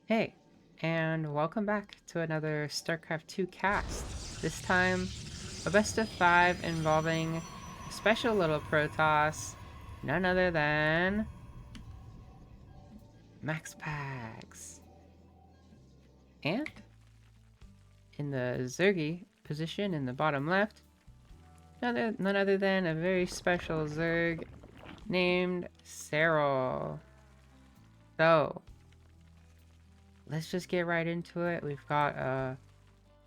Hey, and welcome back to another StarCraft 2 cast. This time, a best of 5 involving a special little Protoss, none other than Max Pax. And in the Zergy position in the bottom left, none other than a very special Zerg named Serral. So, let's just get right into it. We've got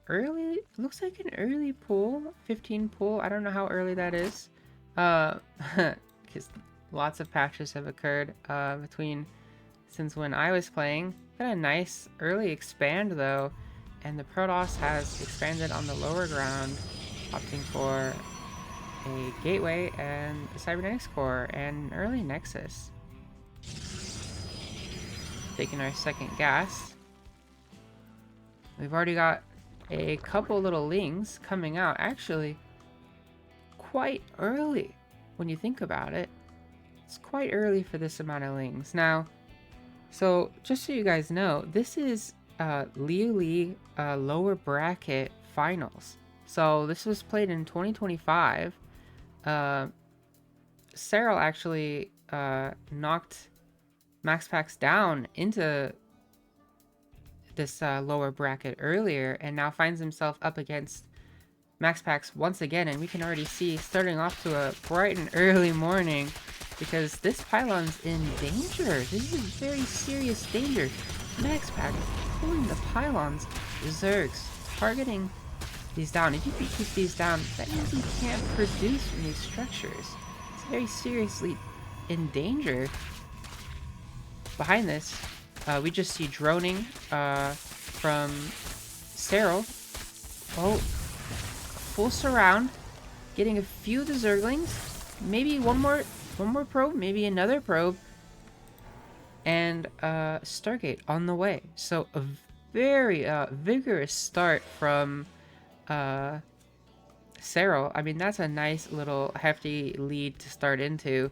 early, looks like an early pool, 15 pool. I don't know how early that is, because lots of patches have occurred between since when I was playing. Got a nice early expand though, and the Protoss has expanded on the lower ground, opting for a gateway and a cybernetics core and an early nexus. Taking our second gas. We've already got a couple little lings coming out, actually quite early when you think about it. It's quite early for this amount of lings. Now, so just so you guys know, this is Liuli lower bracket finals. So this was played in 2025. Serral actually knocked Max Pax down into this lower bracket earlier, and now finds himself up against Max Pax once again, and we can already see starting off to a bright and early morning because this pylon's in danger. This is very serious danger. Max Pax pulling the pylons, Zergs targeting these down. If you can keep these down, that means you can't produce from these structures. It's very seriously in danger. Behind this, we just see droning from Serral. Oh, full surround, getting a few of the Zerglings. Maybe one more probe, maybe another probe, and Stargate on the way. So a very vigorous start from Serral. I mean, that's a nice little hefty lead to start into.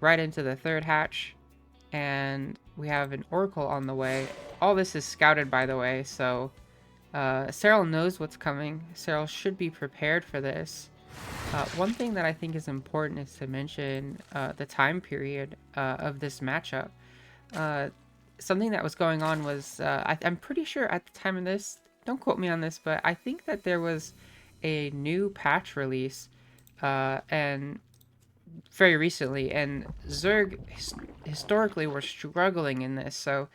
Right into the third hatch, and we have an Oracle on the way. All this is scouted, by the way, so Serral knows what's coming. Serral should be prepared for this. One thing that I think is important is to mention the time period of this matchup. Something that was going on was, I'm pretty sure at the time of this, don't quote me on this, but I think that there was a new patch release, and very recently, and Zerg historically were struggling in this, so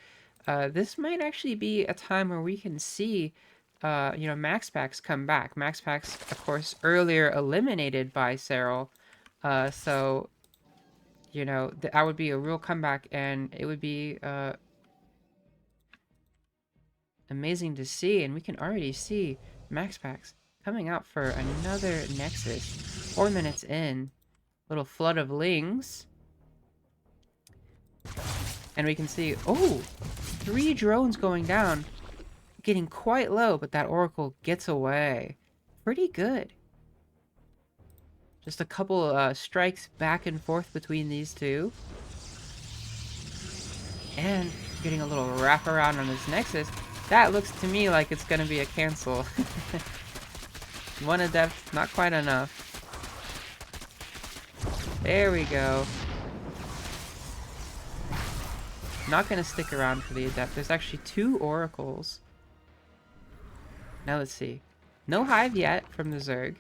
this might actually be a time where we can see Max Pax come back. Max Pax, of course, earlier eliminated by Serral, so that would be a real comeback, and it would be amazing to see. And we can already see Max Pax coming out for another Nexus 4 minutes in. Little flood of lings. And we can see, oh, 3 drones going down. Getting quite low, but that Oracle gets away. Pretty good. Just a couple strikes back and forth between these two. And getting a little wraparound on his Nexus. That looks to me like it's going to be a cancel. 1 adept, not quite enough. There we go. Not gonna stick around for the adept. There's actually 2 oracles. Now let's see. No hive yet from the Zerg.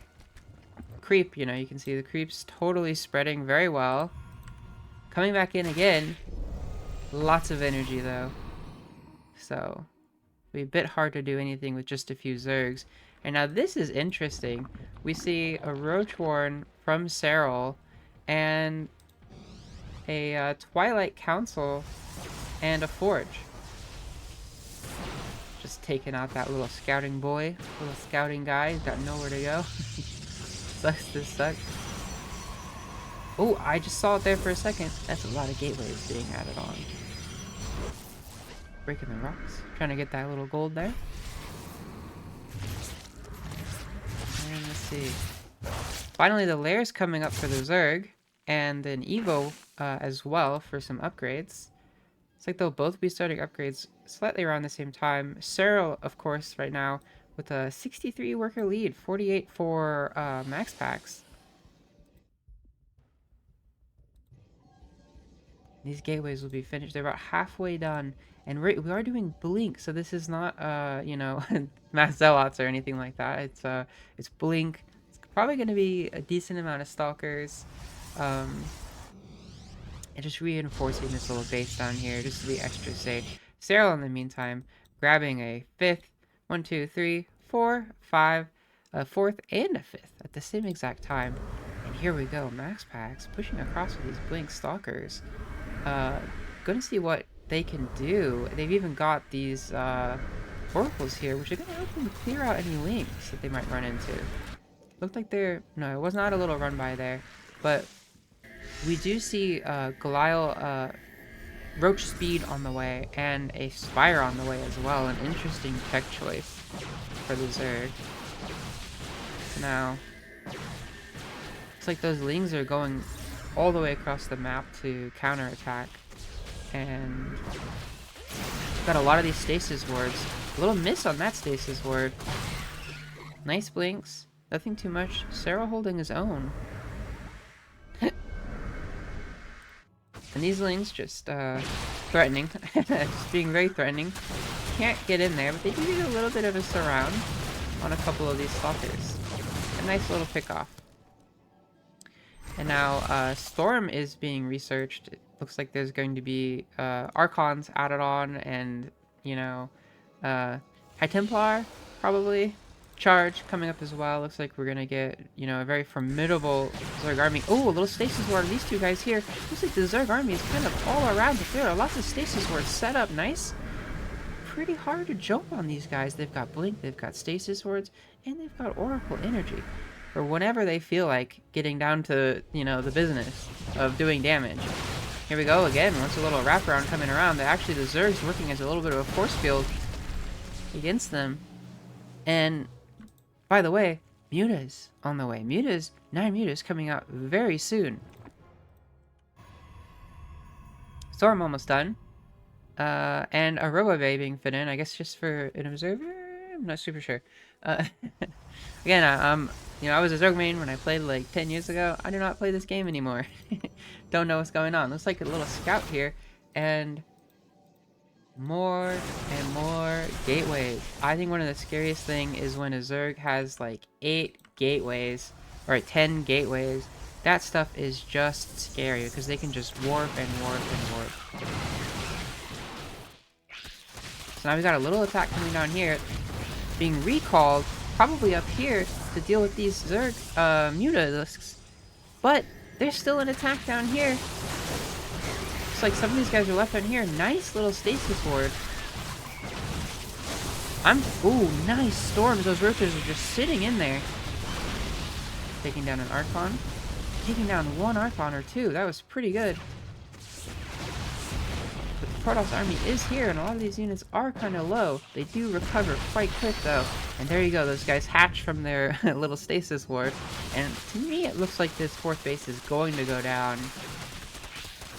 Creep, you can see the creep's totally spreading very well. Coming back in again. Lots of energy though. So, it'll be a bit hard to do anything with just a few Zergs. And now this is interesting. We see a Roachworn from Serral, and a Twilight Council, and a Forge. Just taking out that little scouting boy, little scouting guy. He's got nowhere to go. Sucks to suck. Oh, I just saw it there for a second. That's a lot of gateways being added on. Breaking the rocks. Trying to get that little gold there. And let's see. Finally, the lair's coming up for the Zerg. And an Evo as well for some upgrades. It's like they'll both be starting upgrades slightly around the same time. Serral, of course, right now with a 63 worker lead, 48 for max packs. These gateways will be finished. They're about halfway done. And we are doing Blink, so this is not, you know, mass zealots or anything like that. It's Blink. It's probably going to be a decent amount of stalkers. And just reinforcing this little base down here just to be extra safe. Serral, in the meantime, grabbing a 5th, 1, 2, 3, 4, 5, a 4th, and a 5th at the same exact time. And here we go, max packs pushing across with these Blink stalkers. Gonna see what they can do. They've even got these oracles here, which are gonna help them clear out any links that they might run into. Looked like no, it was not a little run by there, but we do see Goliath Roach Speed on the way and a Spire on the way as well. An interesting tech choice for the Zerg. Now, looks like those Lings are going all the way across the map to counterattack. And got a lot of these stasis wards. A little miss on that stasis ward. Nice blinks. Nothing too much. Serral holding his own. And these Lings just threatening. Just being very threatening. Can't get in there, but they do get a little bit of a surround on a couple of these stalkers. A nice little pick off. And now Storm is being researched. It looks like there's going to be Archons added on, and, you know, High Templar, probably. Charge coming up as well. Looks like we're going to get, you know, a very formidable Zerg army. Oh, a little stasis ward. These two guys here. Looks like the Zerg army is kind of all around the field. Lots of stasis wards set up nice. Pretty hard to jump on these guys. They've got Blink, they've got stasis wards, and they've got Oracle Energy. Or whenever they feel like getting down to, you know, the business of doing damage. Here we go again. Once a little wraparound coming around. Actually, the Zerg's working as a little bit of a force field against them. And, by the way, Muta's on the way. 9 Mutas coming out very soon. Storm almost done. And a Robo-Bay being fit in, I guess just for an observer? I'm not super sure. Again, you know, I was a Zerg main when I played like 10 years ago. I do not play this game anymore. Don't know what's going on. Looks like a little scout here. And more and more gateways. I think one of the scariest thing is when a Zerg has like 8 gateways or 10 gateways. That stuff is just scary because they can just warp and warp and warp. So now we got a little attack coming down here, being recalled probably up here to deal with these Zerg Mutalisks. But there's still an attack down here. Looks like some of these guys are left on here. Nice little stasis ward. Ooh, nice storms. Those roaches are just sitting in there. Taking down an Archon. Taking down one Archon or two. That was pretty good. But the Protoss army is here, and a lot of these units are kind of low. They do recover quite quick, though. And there you go. Those guys hatch from their little stasis ward. And to me, it looks like this 4th base is going to go down.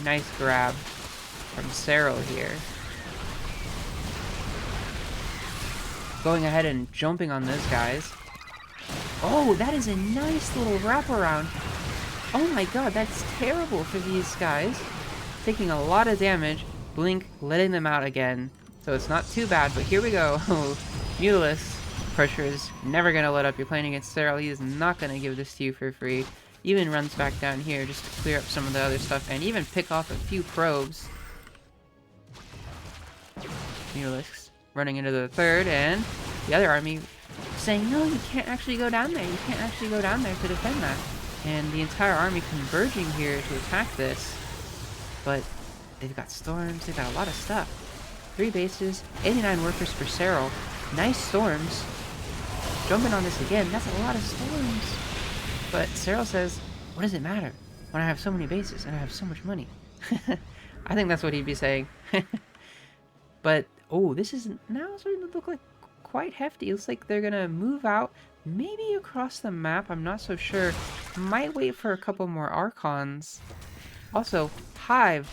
Nice grab from Serral here. Going ahead and jumping on those guys. Oh, that is a nice little wraparound. Oh my god, that's terrible for these guys. Taking a lot of damage. Blink letting them out again. So it's not too bad, but here we go. Mutalisk Crusher is never going to let up. You're playing against Serral. He is not going to give this to you for free. Even runs back down here just to clear up some of the other stuff and even pick off a few probes. Mutalisks running into the 3rd, and the other army saying, no, you can't actually go down there. You can't actually go down there to defend that. And the entire army converging here to attack this. But they've got storms. They've got a lot of stuff. 3 bases, 89 workers for Serral. Nice storms. Jumping on this again. That's a lot of storms. But Serral says, what does it matter when I have so many bases and I have so much money? I think that's what he'd be saying. But, oh, this is now starting to look like quite hefty. It looks like they're going to move out, maybe across the map. I'm not so sure. Might wait for a couple more Archons. Also, Hive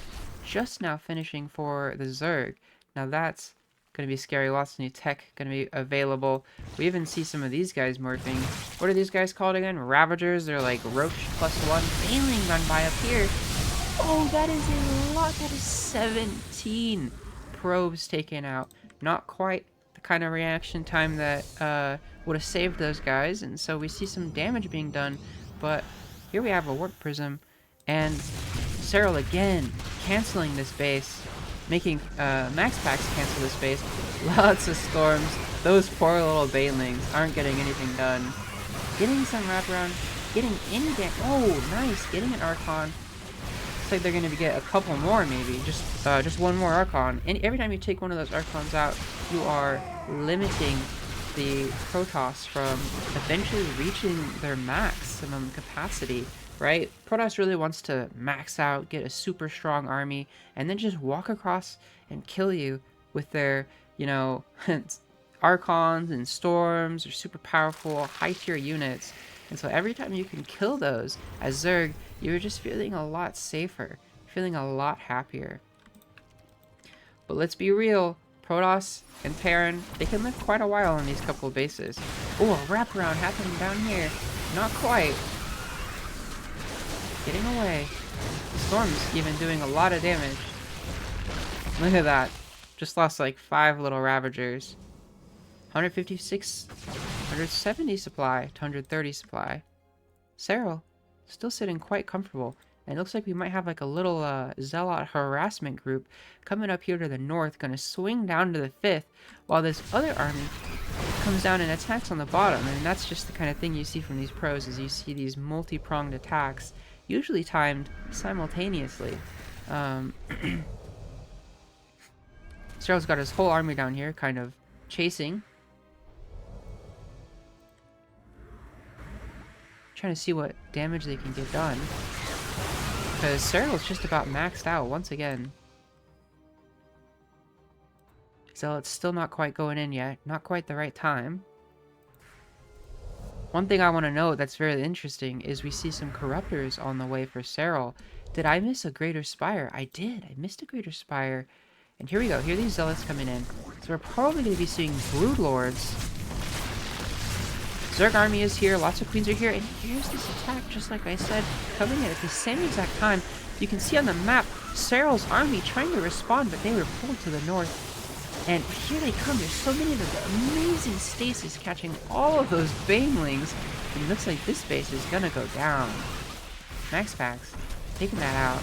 just now finishing for the Zerg. Now that's going to be scary. Lots of new tech going to be available. We even see some of these guys morphing. What are these guys called again? Ravagers. They're like Roach +1. Failing run by up here. Oh, that is a lot. That is 17 probes taken out. Not quite the kind of reaction time that would have saved those guys. And so we see some damage being done. But here we have a warp prism. And Serral again canceling this base. Making Max Packs cancel this base. Lots of storms. Those poor little banelings aren't getting anything done. Getting some wraparound. Getting any damage. Oh, nice. Getting an Archon. Looks like they're going to get a couple more maybe. Just one more Archon. And every time you take one of those Archons out, you are limiting the Protoss from eventually reaching their maximum capacity. Right? Protoss really wants to max out, get a super strong army, and then just walk across and kill you with their, you know, Archons and Storms or super powerful high tier units. And so every time you can kill those as Zerg, you're just feeling a lot safer, feeling a lot happier. But let's be real, Protoss and Terran, they can live quite a while on these couple of bases. Oh, a wraparound happening down here. Not quite. Getting away. The Storm's even doing a lot of damage. Look at that. Just lost like 5 little Ravagers. 156, 170 supply to 130 supply. Serral still sitting quite comfortable. And it looks like we might have like a little Zealot harassment group coming up here to the north, gonna swing down to the 5th, while this other army comes down and attacks on the bottom. And that's just the kind of thing you see from these pros, is you see these multi-pronged attacks, usually timed simultaneously. Serral's got his whole army down here, kind of chasing. Trying to see what damage they can get done. Because Serral's just about maxed out once again. Zealot's still not quite going in yet. Not quite the right time. One thing I want to note that's very interesting is we see some Corruptors on the way for Serral. Did I miss a Greater Spire? I did. I missed a Greater Spire. And here we go. Here are these Zealots coming in. So we're probably going to be seeing Broodlords. Zerg army is here. Lots of Queens are here. And here's this attack, just like I said, coming in at the same exact time. You can see on the map Serral's army trying to respond, but they were pulled to the north. And here they come. There's so many of them. Amazing stasis catching all of those banelings. And it looks like this base is gonna go down. Max Packs taking that out.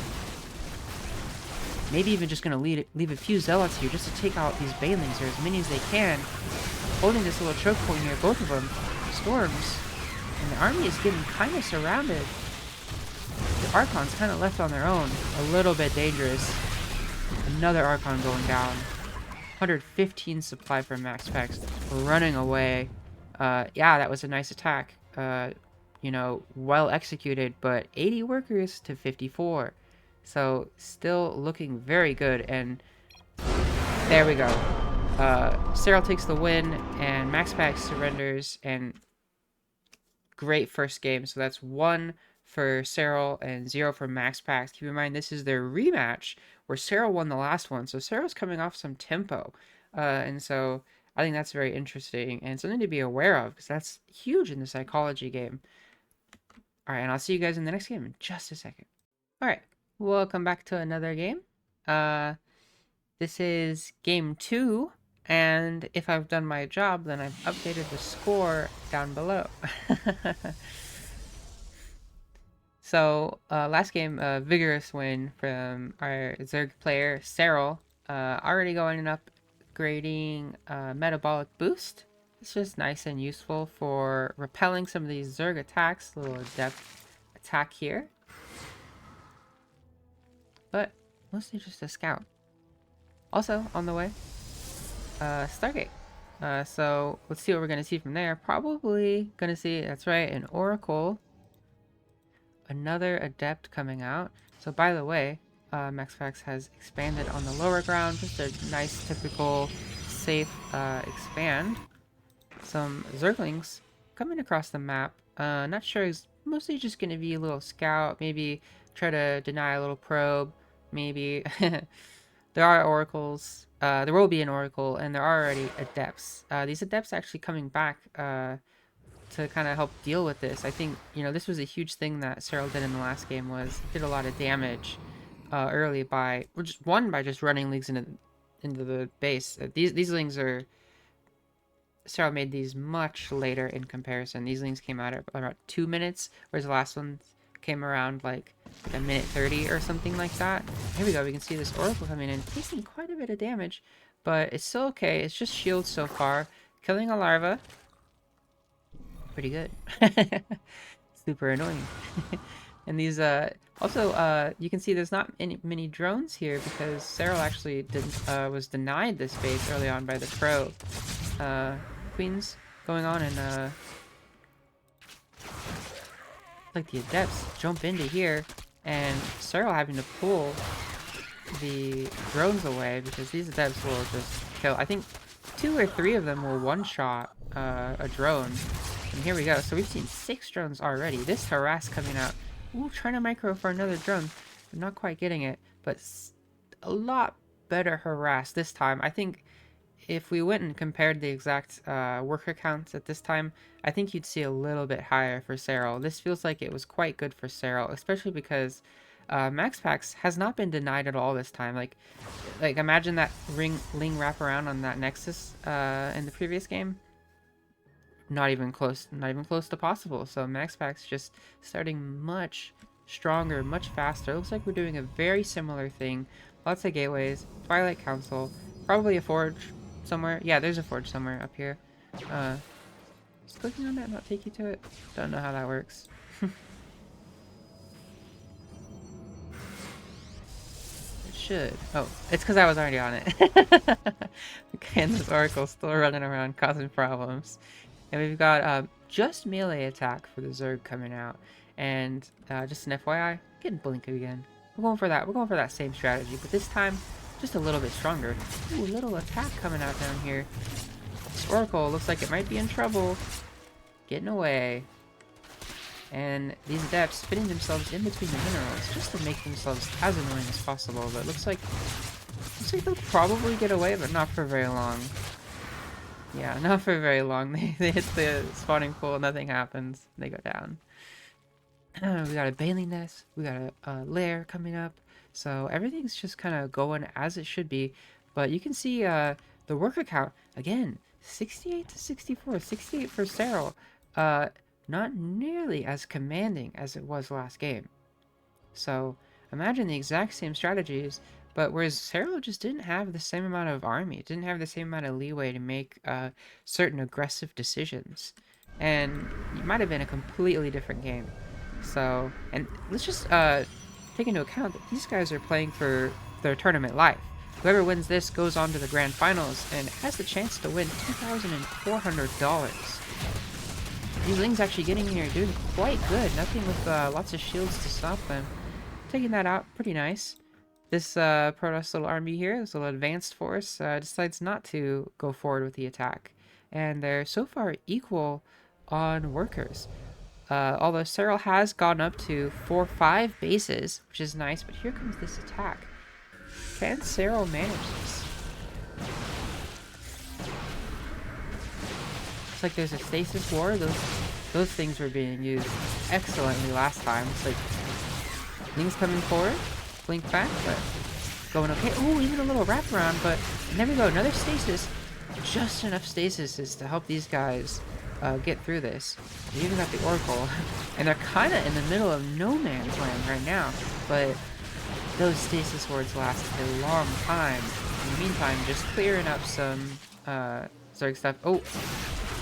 Maybe even just gonna leave a few Zealots here just to take out these banelings, or as many as they can. Holding this little choke point here, both of them. Storms. And the army is getting kind of surrounded. The Archon's kind of left on their own. A little bit dangerous. Another Archon going down. 115 supply for Max Packs, running away. Yeah, that was a nice attack. You know, well executed, but 80 workers to 54. So, still looking very good, and there we go. Serral takes the win, and Max Packs surrenders, and great first game. So that's 1 for Serral and 0 for Max Packs. Keep in mind, this is their rematch where Serral won the last one. So Serral's coming off some tempo. And so I think that's very interesting and something to be aware of, because that's huge in the psychology game. All right, and I'll see you guys in the next game in just a second. All right, welcome back to another game. This is game 2. And if I've done my job, then I've updated the score down below. So, last game, a vigorous win from our Zerg player, Serral. Already going and upgrading Metabolic Boost. It's just nice and useful for repelling some of these Zerg attacks. A little adept attack here. But, mostly just a scout. Also, on the way, Stargate. So let's see what we're gonna see from there. Probably gonna see, that's right, an Oracle. Another Adept coming out. So by the way, MaxFax has expanded on the lower ground. Just a nice, typical, safe expand. Some Zerglings coming across the map. Not sure, it's mostly just gonna be a little scout. Maybe try to deny a little probe. maybe. There are oracles. There will be an oracle, and there are already adepts. These adepts actually coming back to kind of help deal with this. I think, this was a huge thing that Serral did in the last game, was did a lot of damage early by just running leagues into the base. These lings are Serral made these much later in comparison. These lings came out at about 2 minutes, whereas the last one came around like a minute 30 or something like that. Here we go. We can see this oracle coming in, taking quite a bit of damage, but it's still okay. It's just shields so far. Killing a larva. Pretty good. Super annoying. And these also you can see there's not many drones here because Serral actually was denied this base early on by the pro queens going on, and like the adepts jump into here, and Serral having to pull the drones away because these adepts will just kill. I think 2 or 3 of them will one-shot a drone. And here we go. So we've seen 6 drones already. This harass coming out. Ooh, trying to micro for another drone. I'm not quite getting it, but a lot better harass this time. I think if we went and compared the exact worker counts at this time, I think you'd see a little bit higher for Serral. This feels like it was quite good for Serral, especially because MaxPax has not been denied at all this time. Like imagine that ling wraparound on that Nexus in the previous game. Not even close to possible. So MaxPax just starting much stronger, much faster. Looks like we're doing a very similar thing. Lots of gateways, Twilight Council, probably a forge somewhere. Yeah, there's a forge somewhere up here. Just clicking on that not take you to it? Don't know how that works. It should. Oh, it's because I was already on it. Okay, and this Oracle's still running around causing problems. And we've got just melee attack for the Zerg coming out. And just an FYI, getting Blink again. We're going for that same strategy, but this time just a little bit stronger. Ooh, little attack coming out down here. This Oracle looks like it might be in trouble. Getting away. And these adepts fitting themselves in between the minerals just to make themselves as annoying as possible. But looks like they'll probably get away, but not for very long. Yeah, not for very long. They hit the spawning pool, nothing happens. They go down. We got a Bailey nest. We got a lair coming up. So everything's just kind of going as it should be. But you can see the worker count, again, 68 to 64. 68 for Serral. Not nearly as commanding as it was last game. So imagine the exact same strategies, but whereas Serral just didn't have the same amount of army, didn't have the same amount of leeway to make certain aggressive decisions. And it might have been a completely different game. So, and let's just take into account that these guys are playing for their tournament life. Whoever wins this goes on to the grand finals and has the chance to win $2,400. These Lings actually getting here doing quite good. Nothing with lots of shields to stop them. Taking that out, pretty nice. This Protoss little army here, this little advanced force, decides not to go forward with the attack. And they're so far equal on workers. Although Serral has gone up to 4-5 bases, which is nice, but here comes this attack. Can Serral manage this? Looks like there's a stasis war. Those things were being used excellently last time. It's like Ling's coming forward, blink back, but going okay. Oh, even a little wraparound, but and there we go, another stasis. Just enough stasis is to help these guys get through this. They even got the Oracle, and they're kind of in the middle of no man's land right now, but those stasis wards last a long time. In the meantime, just clearing up some Zerg stuff. Oh,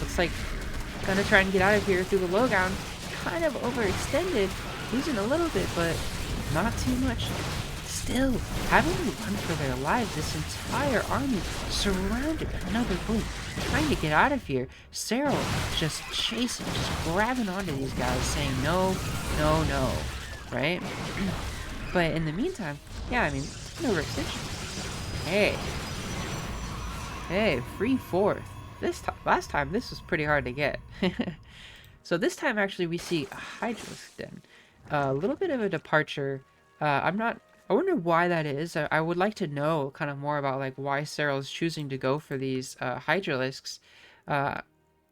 looks like gonna try and get out of here through the lowdown. Kind of overextended, losing a little bit, but not too much. Still, having to run for their lives, this entire army surrounded another blink, trying to get out of here. Serral just chasing, just grabbing onto these guys, saying no, no, no, right? But in the meantime, yeah, I mean, no extension. Hey, free fourth. Last time, this was pretty hard to get. So this time, actually, we see a Hydralisk Den. A little bit of a departure. I'm not I wonder why that is. I would like to know kind of more about like why Serral's choosing to go for these Hydralisks. Uh,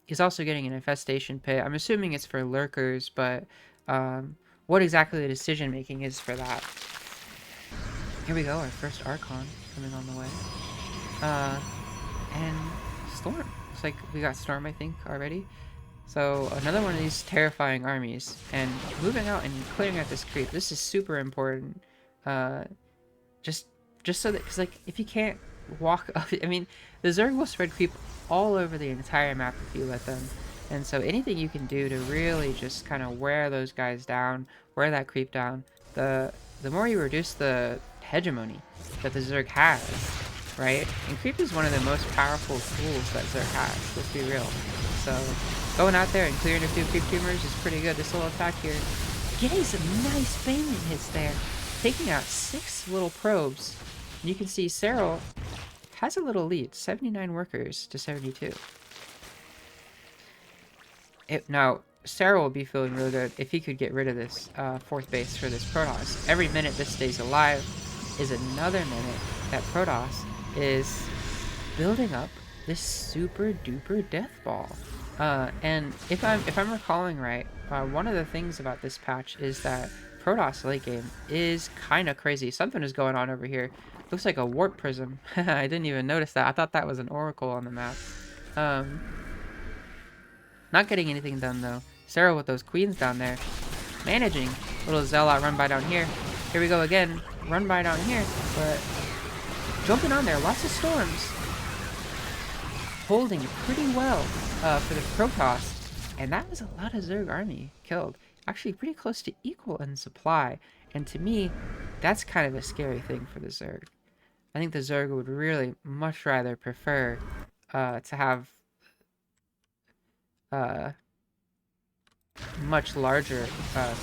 he's also getting an infestation pit. I'm assuming it's for lurkers, but what exactly the decision making is for that. Here we go, our first Archon coming on the way. And Storm. Looks like we got Storm, I think, already. So another one of these terrifying armies, and moving out and clearing out this creep. This is super important. Uh, just so that, because like if you can't walk up, I mean, the Zerg will spread creep all over the entire map if you let them. And so anything you can do to really just kind of wear those guys down, wear that creep down, the more you reduce the hegemony that the Zerg has, right? And creep is one of the most powerful tools that Zerg has, let's be real. So going out there and clearing a few creep tumors is pretty good. This little attack here, getting some nice Baneling hits there, taking out 6 little probes. And you can see Serral has a little lead, 79 workers to 72. Now, Serral will be feeling really good if he could get rid of this 4th base for this Protoss. Every minute this stays alive is another minute that Protoss is building up this super duper death ball. And if I'm recalling right, one of the things about this patch is that Protoss late game is kind of crazy. Something is going on over here. Looks like a warp prism. I didn't even notice that. I thought that was an oracle on the map. Not getting anything done though. Serral with those queens down there. Managing. Little Zealot run by down here. Here we go again. Run by down here. But jumping on there. Lots of storms. Holding pretty well for the Protoss. And that was a lot of Zerg army killed. Actually pretty close to equal in supply. And to me, that's kind of a scary thing for the Zerg. I think the Zerg would really much rather prefer to have much larger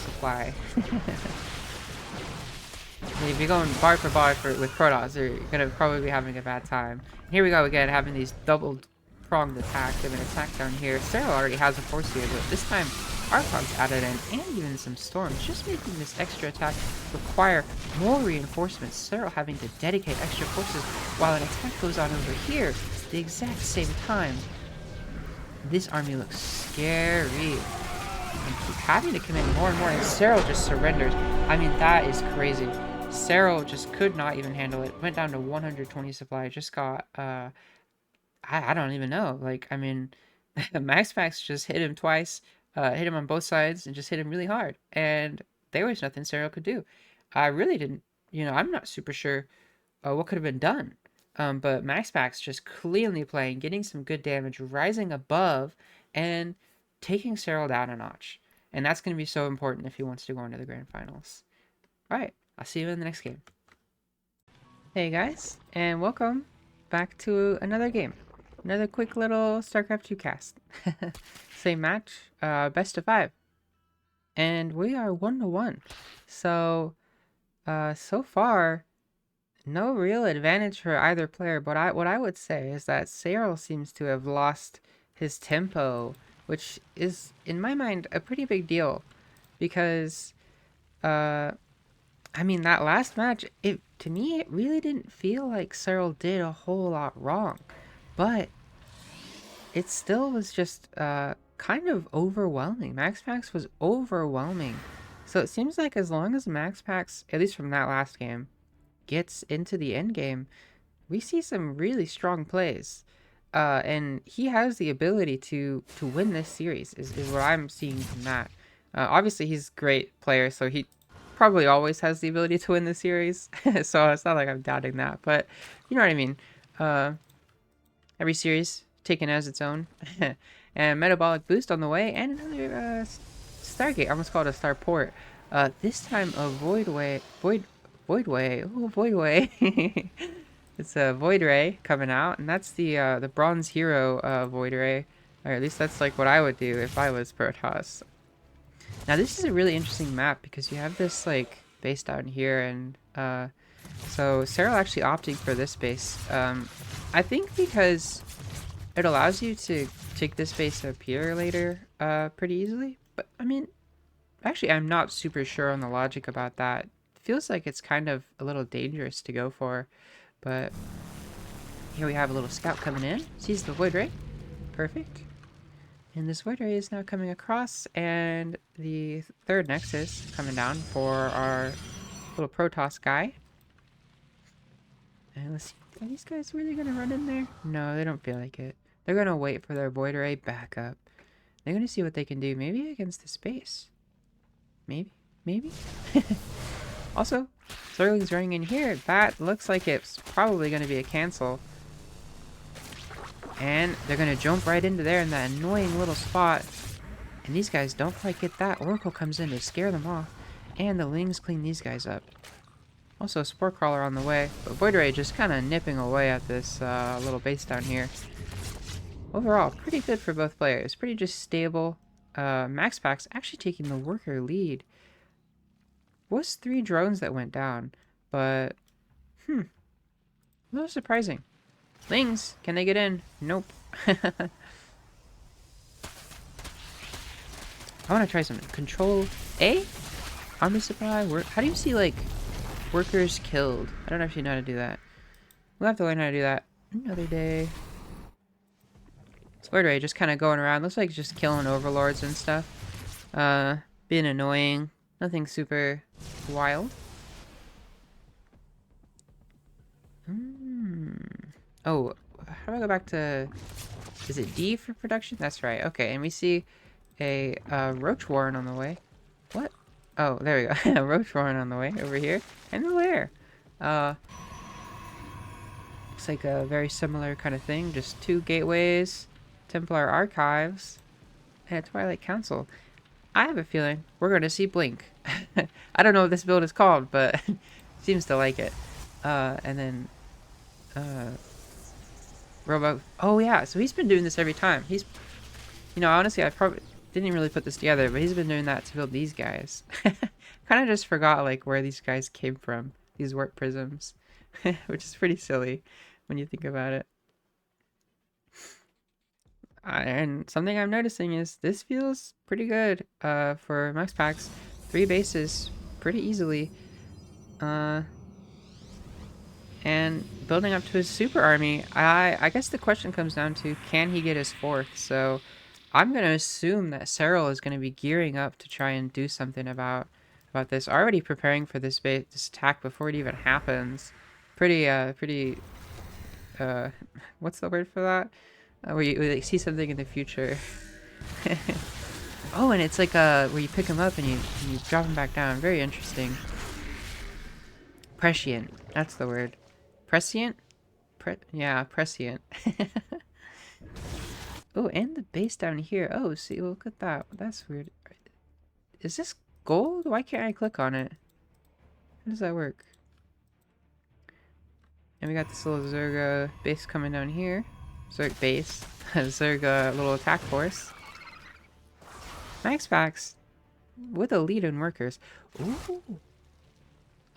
supply. If you're going bar for bar with Protoss, you're gonna probably be having a bad time. And here we go again, having these double pronged attack. They have an attack down here. Serral already has a force here, but this time Archon's added in, and even some storms, just making this extra attack require more reinforcements. Serral having to dedicate extra forces while an attack goes on over here at the exact same time. This army looks scary. And keep having to commit more and more, and Serral just surrenders. I mean, that is crazy. Serral just could not even handle it. Went down to 120 supply. Just got, I don't even know. Like, I mean, Max just hit him twice. Hit him on both sides and just hit him really hard. And there was nothing Serral could do. I really didn't, I'm not super sure what could have been done. But MaxPax just cleanly playing, getting some good damage, rising above, and taking Serral down a notch. And that's going to be so important if he wants to go into the grand finals. Alright, I'll see you in the next game. Hey guys, and welcome back to another game. Another quick little Starcraft 2 cast. Same match, best of 5. And we are 1-1. So, so far, no real advantage for either player, but what I would say is that Serral seems to have lost his tempo, which is, in my mind, a pretty big deal. Because, I mean, that last match, to me, it really didn't feel like Serral did a whole lot wrong. But it still was just kind of overwhelming. MaxPax was overwhelming. So it seems like as long as MaxPax, at least from that last game, gets into the end game, we see some really strong plays. And he has the ability to win this series, is what I'm seeing from that. Obviously, he's a great player, so he probably always has the ability to win the series. So it's not like I'm doubting that, but you know what I mean. Every series taken as its own. And metabolic boost on the way, and another Stargate. I almost called it a Starport. This time a Voidway. Oh, Voidway. It's a Void Ray coming out, and that's the Bronze Hero Void Ray. Or at least that's like what I would do if I was Protoss. Now this is a really interesting map because you have this like base down here, and so Serral actually opting for this base. I think because it allows you to take this base up here later pretty easily. But I mean, actually I'm not super sure on the logic about that. feels like it's kind of a little dangerous to go for, but here we have a little scout coming in. Sees the Void Ray. Perfect. And this Void Ray is now coming across, and the third Nexus coming down for our little Protoss guy. And let's see, are these guys really going to run in there? No, they don't feel like it. They're going to wait for their Void Ray backup. They're going to see what they can do, maybe against the space. Maybe? Maybe? Also, Zergling's running in here. That looks like it's probably going to be a cancel. And they're going to jump right into there in that annoying little spot. And these guys don't quite get that. Oracle comes in to scare them off. And the Lings clean these guys up. Also, Spore Crawler on the way. But Void Ray just kind of nipping away at this little base down here. Overall, pretty good for both players. Pretty just stable. MaxPax actually taking the worker lead. Was 3 drones that went down. But, a little surprising. Lings, can they get in? Nope. I want to try some Control A? Army supply? How do you see, like, workers killed? I don't actually know how to do that. We'll have to learn how to do that another day. Void Ray just kind of going around. Looks like just killing overlords and stuff. Being annoying. Nothing super wild. Oh, how do I go back to... Is it D for production? That's right. Okay, and we see a Roach Warren on the way. What? Oh, there we go. A Roach Warren on the way over here. And the lair. Looks like a very similar kind of thing. Just 2 gateways, Templar Archives, and a Twilight Council. I have a feeling we're going to see Blink. I don't know what this build is called, but seems to like it. And then... Robo. Oh yeah, so he's been doing this every time. He's, you know, honestly, I probably didn't really put this together, but he's been doing that to build these guys. Kind of just forgot like where these guys came from, these warp prisms, which is pretty silly when you think about it. And something I'm noticing is this feels pretty good for MaxPax. 3 bases pretty easily. And building up to his super army, I guess the question comes down to, can he get his 4th? So I'm going to assume that Serral is going to be gearing up to try and do something about this. Already preparing for this attack before it even happens. Pretty, what's the word for that? Where you like, see something in the future. Oh, and it's like where you pick him up and you drop him back down. Very interesting. Prescient. That's the word. Prescient? Yeah, prescient. Oh, and the base down here. Oh, see, look at that. That's weird. Is this gold? Why can't I click on it? How does that work? And we got this little Zerga base coming down here. Zerg base. Zerga little attack force. MaxPax with a lead in workers. Ooh.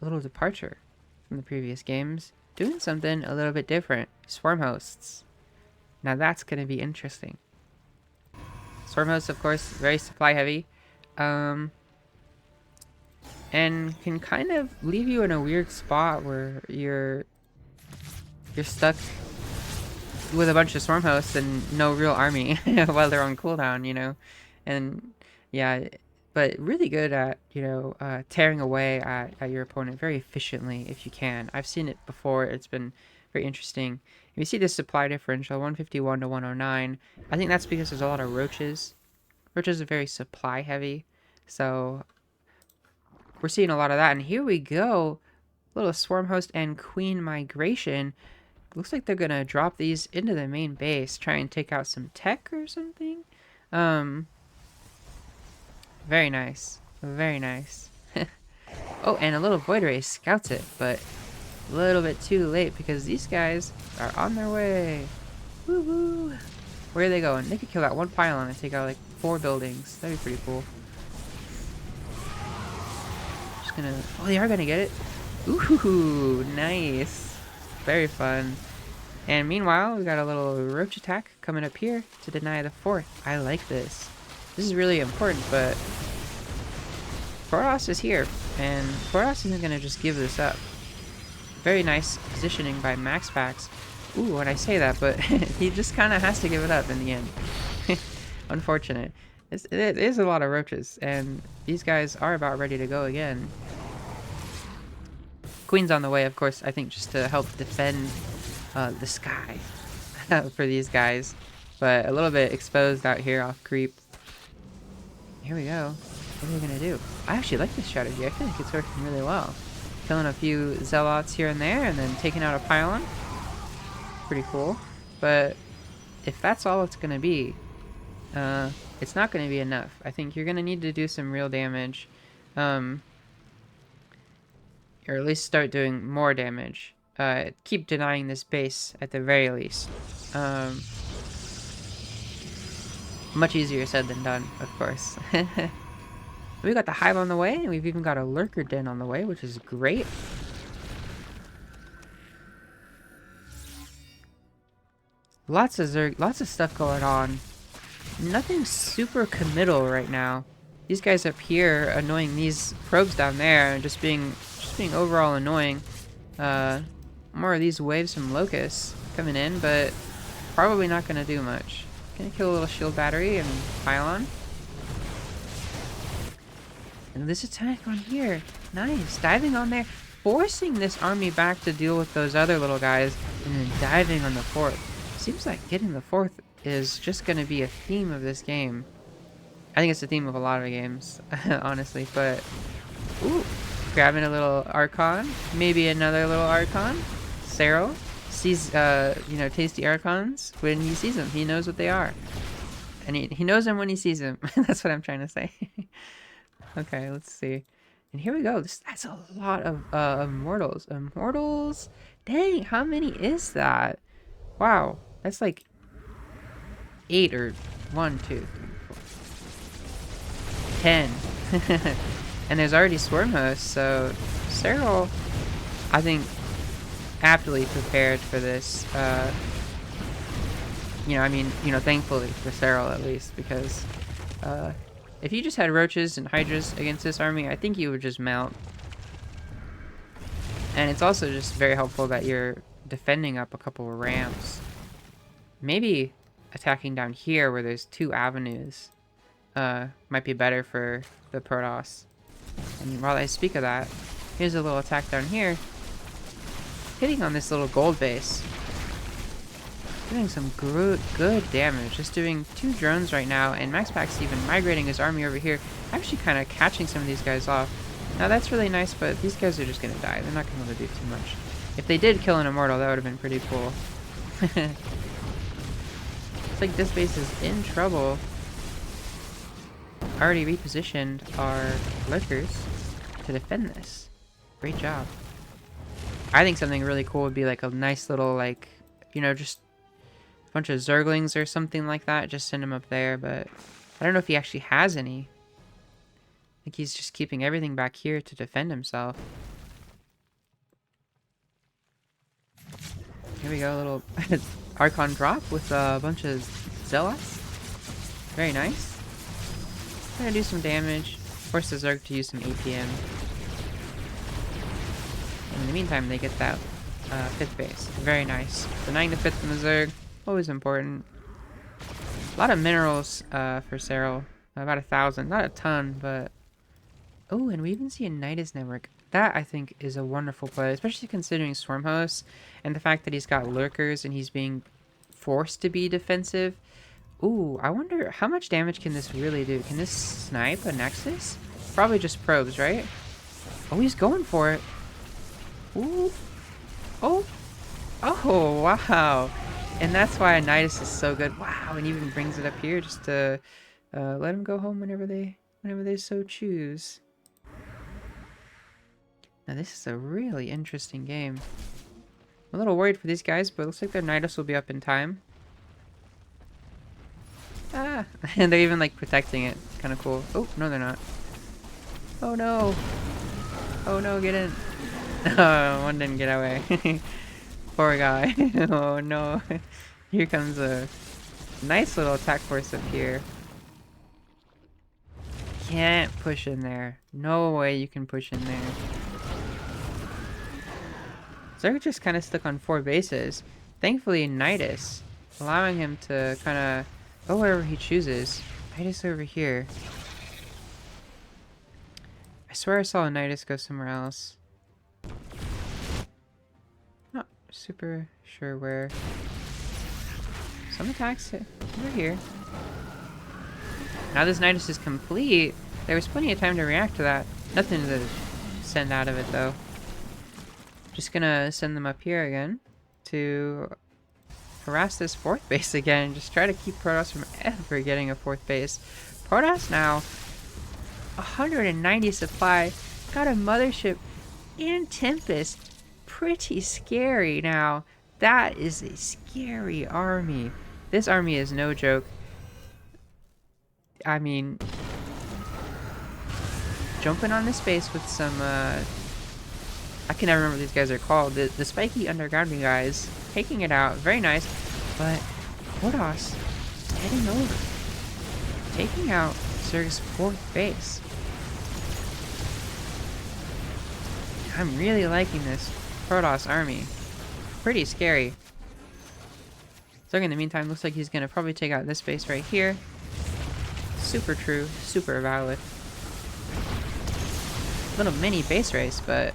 A little departure from the previous games. Doing something a little bit different. Swarm hosts. Now that's going to be interesting. Swarm hosts, of course, very supply heavy. And can kind of leave you in a weird spot where you're stuck with a bunch of swarm hosts and no real army while they're on cooldown, you know. And yeah, but really good at, you know, tearing away at your opponent very efficiently if you can. I've seen it before. It's been very interesting. You see this supply differential, 151 to 109. I think that's because there's a lot of roaches. Roaches are very supply heavy. So we're seeing a lot of that. And here we go. Little swarm host and queen migration. Looks like they're going to drop these into the main base. Try and take out some tech or something. Very nice. Very nice. Oh, and a little Void Ray scouts it, but a little bit too late because these guys are on their way. Woo-woo. Where are they going? They could kill that one pylon and take out like 4 buildings. That'd be pretty cool. Just gonna... Oh, they are gonna get it. Ooh, nice. Very fun. And meanwhile, we got a little roach attack coming up here to deny the 4th. I like this. This is really important, but Protoss is here, And Protoss isn't going to just give this up. Very nice positioning by MaxPax. Ooh, when I say that, but he just kind of has to give it up in the end. Unfortunate. It is a lot of roaches, and these guys are about ready to go again. Queen's on the way, of course, I think just to help defend the sky for these guys. But a little bit exposed out here off creep. Here we go. What are we going to do? I actually like this strategy. I feel like it's working really well. Killing a few zealots here and there, and then taking out a pylon. Pretty cool. But if that's all it's going to be, it's not going to be enough. I think you're going to need to do some real damage. Or at least start doing more damage. Keep denying this base at the very least. Much easier said than done, of course. We got the hive on the way, and we've even got a lurker den on the way, which is great. Lots of Zerg, lots of stuff going on. Nothing super committal right now. These guys up here annoying these probes down there, and just being overall annoying. More of these waves from locusts coming in, but probably not going to do much. Gonna kill a little shield battery and pylon. And this attack on here, nice, diving on there, forcing this army back to deal with those other little guys, and then diving on the fourth. Seems like getting the fourth is just going to be a theme of this game. I think it's the theme of a lot of games, honestly, but... Ooh, grabbing a little Archon, maybe another little Archon. Serral sees, you know, tasty Archons when he sees them. He knows what they are. And he knows them when he sees them. That's what I'm trying to say. Okay, let's see. And here we go. That's a lot of Immortals. Immortals? Dang, how many is that? Wow, that's like 8 or 1, 2, 3, 4, 10. And there's already Swarm Hosts, so Serral, I think, aptly prepared for this. You know, I mean, you know, thankfully for Serral at least, because if you just had roaches and hydras against this army, I think you would just melt. And it's also just very helpful that you're defending up a couple of ramps. Maybe attacking down here where there's 2 avenues might be better for the Protoss. And while I speak of that, here's a little attack down here. Hitting on this little gold base. Doing some good damage. Just doing 2 drones right now, and MaxPax even migrating his army over here. Actually kind of catching some of these guys off. Now that's really nice, but these guys are just going to die. They're not going to be able to do too much. If they did kill an Immortal, that would have been pretty cool. Looks like this base is in trouble. Already repositioned our lurkers to defend this. Great job. I think something really cool would be like a nice little, like, you know, just a bunch of Zerglings or something like that. Just send them up there, but I don't know if he actually has any. I think he's just keeping everything back here to defend himself. Here we go, a little Archon drop with a bunch of Zealots. Very nice. Gonna do some damage. Force the Zerg to use some APM. In the meantime, they get that 5th base. Very nice. Denying the 5th from the Zerg. Always important. A lot of minerals for Serral. About 1,000. Not a ton, but... Oh, and we even see a Nidus network. That, I think, is a wonderful play, especially considering Swarm Hosts and the fact that he's got lurkers and he's being forced to be defensive. Ooh, I wonder how much damage can this really do? Can this snipe a Nexus? Probably just probes, right? Oh, he's going for it. Ooh. Oh. Oh, wow. And that's why Nidus is so good. Wow, and even brings it up here just to let him go home whenever they so choose. Now this is a really interesting game. I'm a little worried for these guys, but it looks like their Nidus will be up in time. Ah, and they're even like protecting it. Kind of cool. Oh, no they're not. Oh no. Oh no, get in. Oh, one didn't get away. Poor guy. Oh no. Here comes a nice little attack force up here. can't push in there. No way you can push in there. Zerg just kind of stuck on 4 bases. Thankfully, Nidus, allowing him to kind of go wherever he chooses. Nidus over here. I swear I saw a Nidus go somewhere else. Not super sure where. Some attacks over here. Now this Nidus is complete. There was plenty of time to react to that. Nothing to send out of it though. Just gonna send them up here again to harass this 4th base again and just try to keep Protoss from ever getting a 4th base. Protoss now 190 supply, got a mothership and Tempest. Pretty scary now. That is a scary army. This army is no joke. I mean, jumping on this base with some, I can never remember what these guys are called. The spiky underground guys, taking it out. Very nice. But Protoss heading over. Taking out Zerg's 4th base. I'm really liking this Protoss army. Pretty scary. Zerg in the meantime looks like he's going to probably take out this base right here. Super true, super valid. Little mini base race, but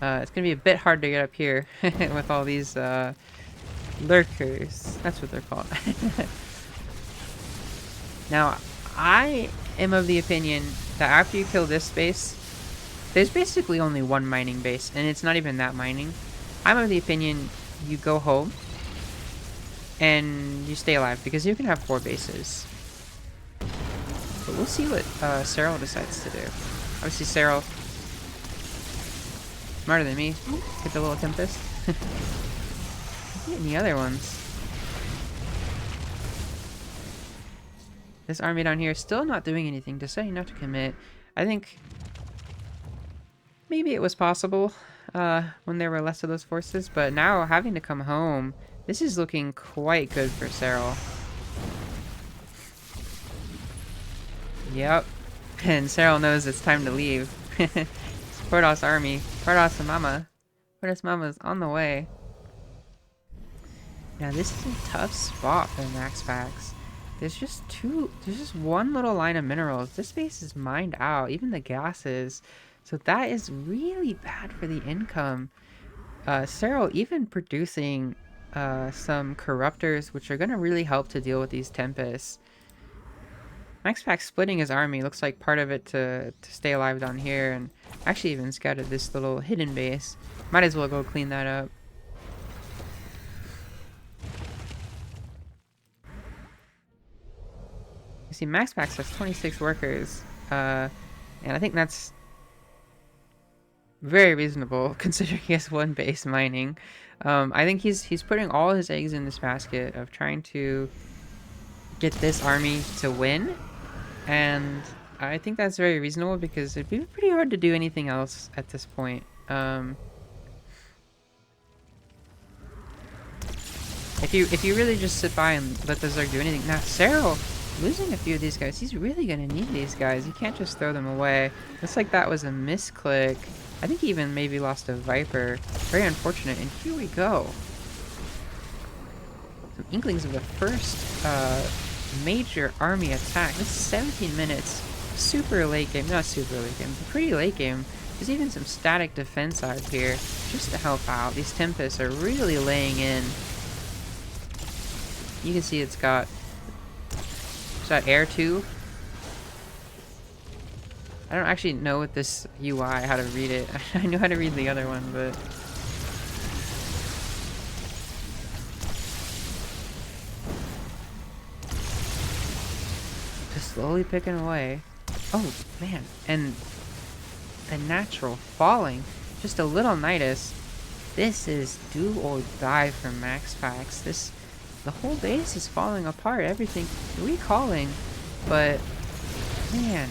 it's going to be a bit hard to get up here with all these lurkers. That's what they're called. Now, I am of the opinion that after you kill this base, there's basically only one mining base, and it's not even that mining. I'm of the opinion you go home and you stay alive, because you can have 4 bases. But we'll see what Serral decides to do. Obviously, Serral, smarter than me. Get the little Tempest. Get any other ones. This army down here is still not doing anything, deciding not to commit. I think maybe it was possible when there were less of those forces, but now having to come home, this is looking quite good for Serral. Yep, and Serral knows it's time to leave. Protoss army, Protoss Mama. Protoss Mama's on the way. Now this is a tough spot for Max Packs. There's just one little line of minerals. This base is mined out, even the gases. So that is really bad for the income. Serral even producing some corruptors, which are going to really help to deal with these Tempests. MaxPack splitting his army, looks like part of it to stay alive down here, and actually even scouted this little hidden base. Might as well go clean that up. You see, MaxPack has 26 workers, and I think that's very reasonable considering he has 1 base mining. I think he's putting all his eggs in this basket of trying to get this army to win, and I think that's very reasonable because it'd be pretty hard to do anything else at this point. If you really just sit by and let the Zerg do anything. Now Serral losing a few of these guys, he's really gonna need these guys. You can't just throw them away. Looks like that was a misclick. I think he even maybe lost a Viper. Very unfortunate, and here we go. Some inklings of the first major army attack. This is 17 minutes. Super late game. Not super late game, but pretty late game. There's even some static defense out here just to help out. These Tempests are really laying in. You can see it's got air too. I don't actually know what this UI, how to read it. I know how to read the other one, but just slowly picking away. Oh man, and a natural falling. Just a little Nidus. This is do or die for Max Packs. The whole base is falling apart. Everything recalling, but man,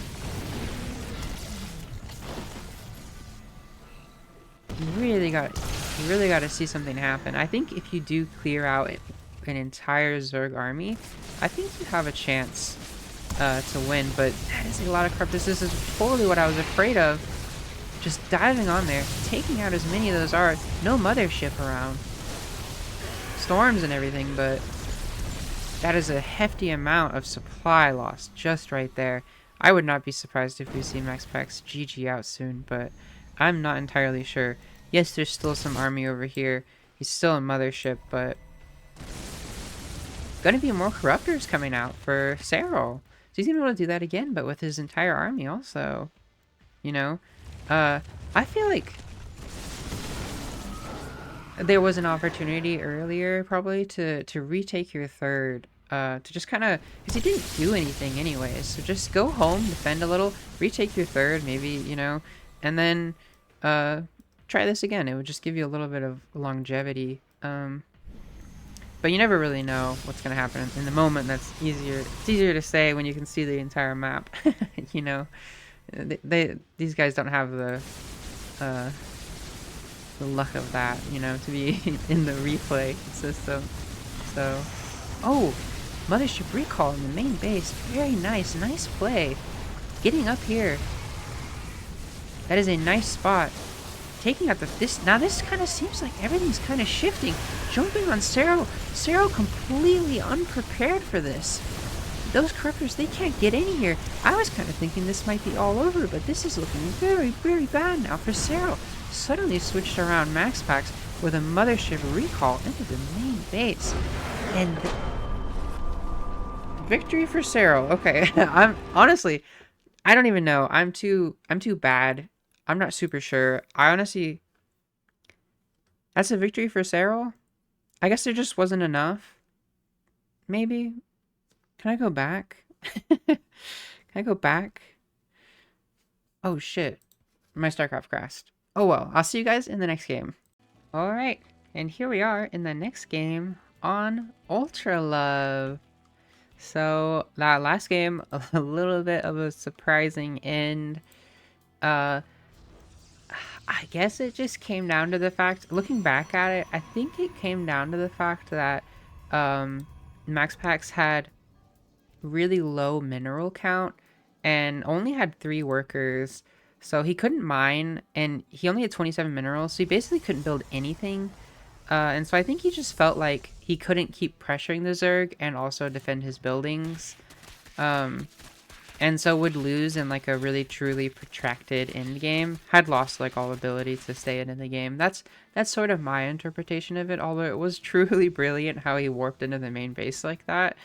you really got to see something happen. I think if you do clear out an entire Zerg army, I think you have a chance to win, but that is a lot of corruptors. This is totally what I was afraid of. Just diving on there, taking out as many of those are. No mothership around. Storms and everything, but that is a hefty amount of supply loss just right there. I would not be surprised if we see MaxPax GG out soon, but I'm not entirely sure. Yes, there's still some army over here. He's still a mothership, but gonna be more corruptors coming out for Serral. So he's gonna be able to do that again, but with his entire army also. You know? I feel like there was an opportunity earlier probably to retake your third. To just kind of, because he didn't do anything anyways, so just go home, defend a little, retake your third, maybe, you know, and then try this again. It would just give you a little bit of longevity. But you never really know what's going to happen in the moment. That's easier. It's easier to say when you can see the entire map. You know, these guys don't have the luck of that, you know, to be in the replay system. So, oh, mothership recall in the main base. Very nice, nice play. Getting up here. That is a nice spot. Taking out now this kind of seems like everything's kind of shifting. Jumping on Serral. Serral completely unprepared for this. Those corruptors, they can't get in here. I was kind of thinking this might be all over, but this is looking very, very bad now for Serral. Suddenly switched around MaxPax with a mothership recall into the main base. And victory for Serral. Okay, I'm honestly, I don't even know. I'm too bad. I'm not super sure. I honestly, that's a victory for Serral. I guess there just wasn't enough. Maybe. Can I go back? Can I go back? Oh shit. My Starcraft crashed. Oh well, I'll see you guys in the next game. Alright, and here we are in the next game on Ultra Love. So, that last game, a little bit of a surprising end. I guess it just came down to the fact, looking back at it, I think it came down to the fact that MaxPax had really low mineral count and only had 3 workers. So he couldn't mine, and he only had 27 minerals, so he basically couldn't build anything. And so I think he just felt like he couldn't keep pressuring the Zerg and also defend his buildings. And so would lose in like a really truly protracted end game. Had lost like all ability to stay in the game. That's sort of my interpretation of it, although it was truly brilliant how he warped into the main base like that.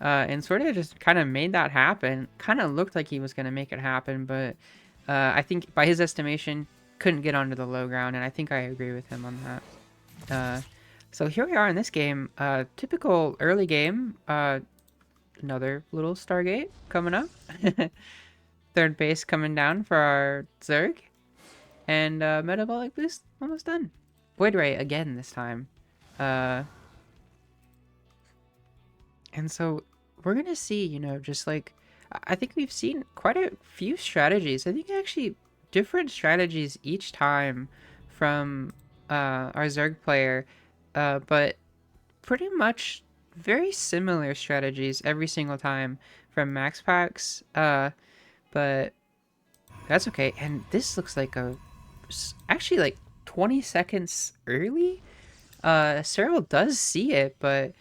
And sort of just kind of made that happen. Kind of looked like he was going to make it happen, but I think by his estimation, couldn't get onto the low ground, and I think I agree with him on that. So here we are in this game. Typical early game. Another little Stargate coming up. Third base coming down for our Zerg. And metabolic boost almost done. Void Ray again this time. And so we're going to see, you know, just like, I think we've seen quite a few strategies. I think actually different strategies each time from our Zerg player. But pretty much very similar strategies every single time from MaxPax. But that's okay. And this looks like actually like 20 seconds early. Serral does see it, but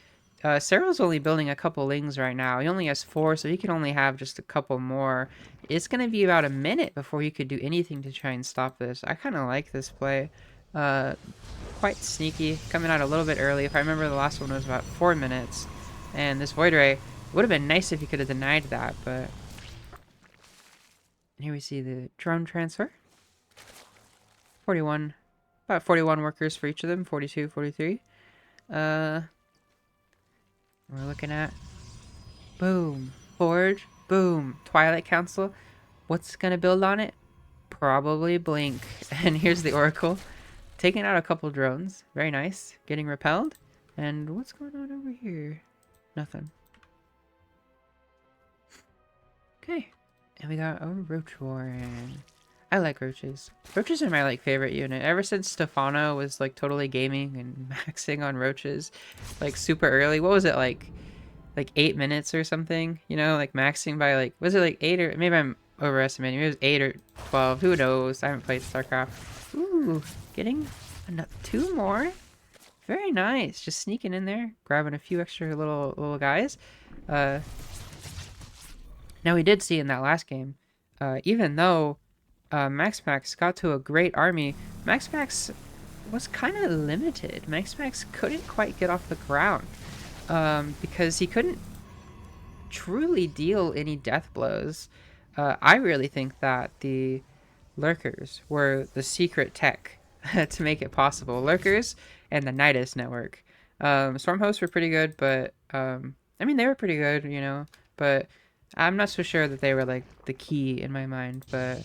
Serral's only building a couple lings right now. He only has 4, so he can only have just a couple more. It's going to be about a minute before he could do anything to try and stop this. I kind of like this play. Quite sneaky, coming out a little bit early. If I remember, the last one was about 4 minutes. And this Void Ray would have been nice if he could have denied that, but here we see the drone transfer. 41, about 41 workers for each of them, 42, 43. We're looking at boom, Forge, boom, Twilight Council. What's gonna build on it? Probably Blink. And here's the Oracle. Taking out a couple drones. Very nice. Getting repelled. And what's going on over here? Nothing. Okay. And we got a Roach Warren. I like roaches. Roaches are my like favorite unit. Ever since Stefano was like totally gaming and maxing on roaches like super early. What was it like? like 8 minutes or something, you know, like maxing by like, was it like 8 or maybe I'm overestimating, maybe it was 8 or 12, who knows, I haven't played Starcraft. Ooh, getting another 2 more. Very nice, just sneaking in there, grabbing a few extra little guys. Now we did see in that last game, even though Max got to a great army, Max was kind of limited. Max couldn't quite get off the ground because he couldn't truly deal any death blows. I really think that the lurkers were the secret tech to make it possible. Lurkers and the Nidus network. Storm hosts were pretty good, but I mean they were pretty good, you know, but I'm not so sure that they were like the key in my mind. But